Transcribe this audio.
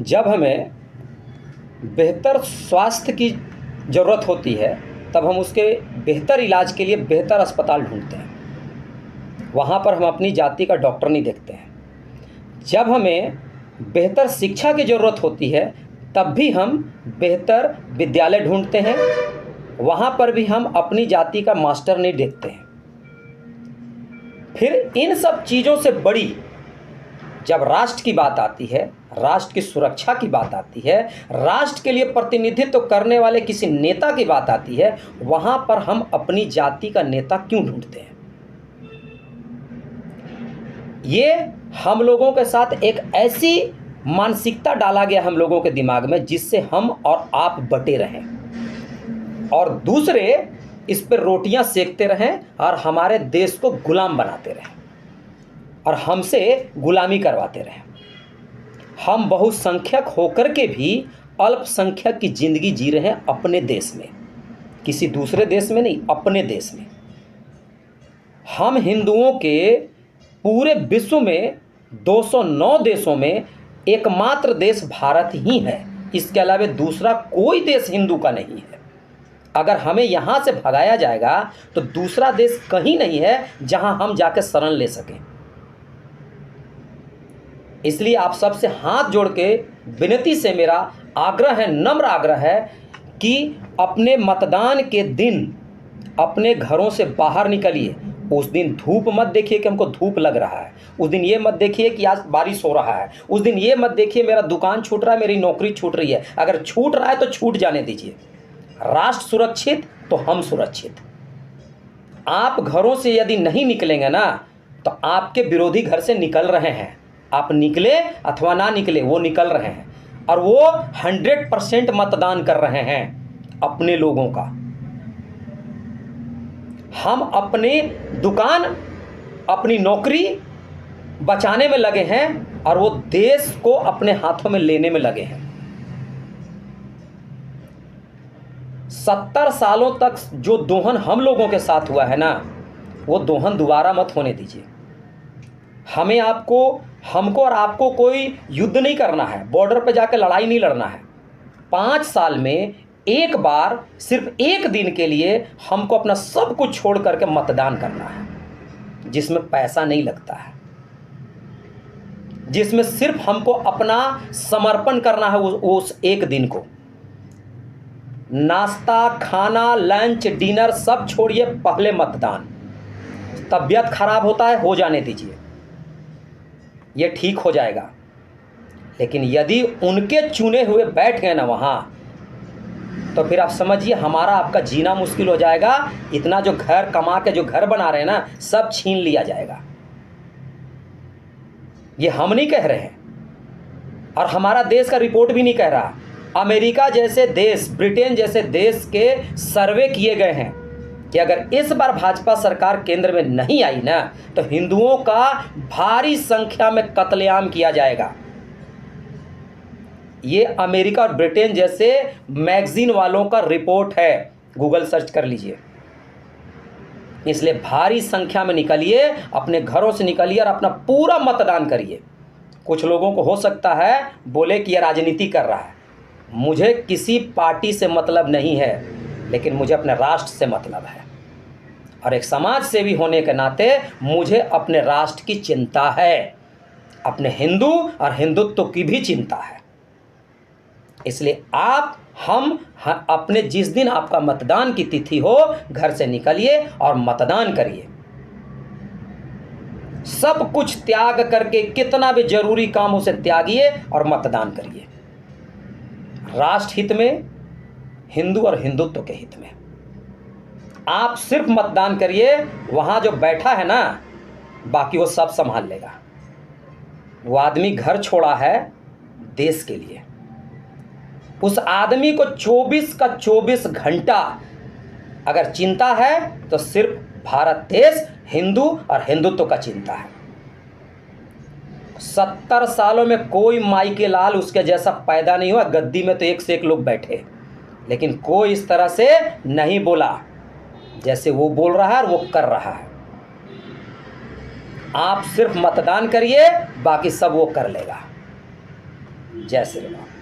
जब हमें बेहतर स्वास्थ्य की ज़रूरत होती है तब हम उसके बेहतर इलाज के लिए बेहतर अस्पताल ढूंढते हैं। वहाँ पर हम अपनी जाति का डॉक्टर नहीं देखते हैं। जब हमें बेहतर शिक्षा की ज़रूरत होती है तब भी हम बेहतर विद्यालय ढूंढते हैं। वहाँ पर भी हम अपनी जाति का मास्टर नहीं देखते हैं। फिर इन सब चीज़ों से बड़ी जब राष्ट्र की बात आती है, राष्ट्र की सुरक्षा की बात आती है, राष्ट्र के लिए प्रतिनिधित्व करने वाले किसी नेता की बात आती है, वहाँ पर हम अपनी जाति का नेता क्यों ढूंढते हैं? ये हम लोगों के साथ एक ऐसी मानसिकता डाला गया हम लोगों के दिमाग में जिससे हम और आप बटे रहें और दूसरे इस पर रोटियां सेकते रहें और हमारे देश को गुलाम बनाते रहें और हमसे गुलामी करवाते रहें। हम बहुसंख्यक होकर के भी अल्पसंख्यक की ज़िंदगी जी रहे हैं अपने देश में, किसी दूसरे देश में नहीं, अपने देश में। हम हिंदुओं के पूरे विश्व में 209 देशों में एकमात्र देश भारत ही है। इसके अलावा दूसरा कोई देश हिंदू का नहीं है। अगर हमें यहाँ से भगाया जाएगा तो दूसरा देश कहीं नहीं है जहाँ हम जाकर शरण ले सकें। इसलिए आप सबसे हाथ जोड़ के विनती से मेरा आग्रह है, नम्र आग्रह है कि अपने मतदान के दिन अपने घरों से बाहर निकलिए। उस दिन धूप मत देखिए कि हमको धूप लग रहा है, उस दिन ये मत देखिए कि आज बारिश हो रहा है, उस दिन ये मत देखिए मेरा दुकान छूट रहा है, मेरी नौकरी छूट रही है। अगर छूट रहा है तो छूट जाने दीजिए। राष्ट्र सुरक्षित तो हम सुरक्षित। आप घरों से यदि नहीं निकलेंगे ना तो आपके विरोधी घर से निकल रहे हैं। आप निकले अथवा ना निकले, वो निकल रहे हैं और वो 100% मतदान कर रहे हैं अपने लोगों का। हम अपनी दुकान, अपनी नौकरी बचाने में लगे हैं और वो देश को अपने हाथों में लेने में लगे हैं। 70 सालों तक जो दोहन हम लोगों के साथ हुआ है ना, वो दोहन दोबारा मत होने दीजिए। हमको और आपको कोई युद्ध नहीं करना है, बॉर्डर पे जाकर लड़ाई नहीं लड़ना है। 5 साल में एक बार, सिर्फ एक दिन के लिए हमको अपना सब कुछ छोड़ करके मतदान करना है, जिसमें पैसा नहीं लगता है, जिसमें सिर्फ हमको अपना समर्पण करना है उस एक दिन को। नाश्ता, खाना, लंच, डिनर सब छोड़िए, पहले मतदान। तबीयत खराब होता है, हो जाने दीजिए, ये ठीक हो जाएगा। लेकिन यदि उनके चुने हुए बैठ गए ना वहाँ, तो फिर आप समझिए हमारा आपका जीना मुश्किल हो जाएगा। इतना जो घर कमा के जो घर बना रहे हैं ना, सब छीन लिया जाएगा। ये हम नहीं कह रहे हैं और हमारा देश का रिपोर्ट भी नहीं कह रहा। अमेरिका जैसे देश, ब्रिटेन जैसे देश के सर्वे किए गए हैं कि अगर इस बार भाजपा सरकार केंद्र में नहीं आई ना तो हिंदुओं का भारी संख्या में कत्लेआम किया जाएगा। ये अमेरिका और ब्रिटेन जैसे मैगजीन वालों का रिपोर्ट है, गूगल सर्च कर लीजिए। इसलिए भारी संख्या में निकलिए, अपने घरों से निकलिए और अपना पूरा मतदान करिए। कुछ लोगों को हो सकता है बोले कि यह राजनीति कर रहा है। मुझे किसी पार्टी से मतलब नहीं है, लेकिन मुझे अपने राष्ट्र से मतलब है और एक समाज सेवी होने के नाते मुझे अपने राष्ट्र की चिंता है, अपने हिंदू और हिंदुत्व की भी चिंता है। इसलिए हम अपने जिस दिन आपका मतदान की तिथि हो, घर से निकलिए और मतदान करिए। सब कुछ त्याग करके, कितना भी जरूरी काम उसे त्यागिए और मतदान करिए, राष्ट्र हित में, हिंदू और हिंदुत्व के हित में। आप सिर्फ मतदान करिए, वहां जो बैठा है ना, बाकी वो सब संभाल लेगा। वो आदमी घर छोड़ा है देश के लिए। उस आदमी को 24 का 24 घंटा अगर चिंता है तो सिर्फ भारत देश, हिंदू और हिंदुत्व का चिंता है। 70 सालों में कोई माई के लाल उसके जैसा पैदा नहीं हुआ। गद्दी में तो एक से एक लोग बैठे, लेकिन कोई इस तरह से नहीं बोला जैसे वो बोल रहा है और वो कर रहा है। आप सिर्फ मतदान करिए, बाकी सब वो कर लेगा। जय श्री राम।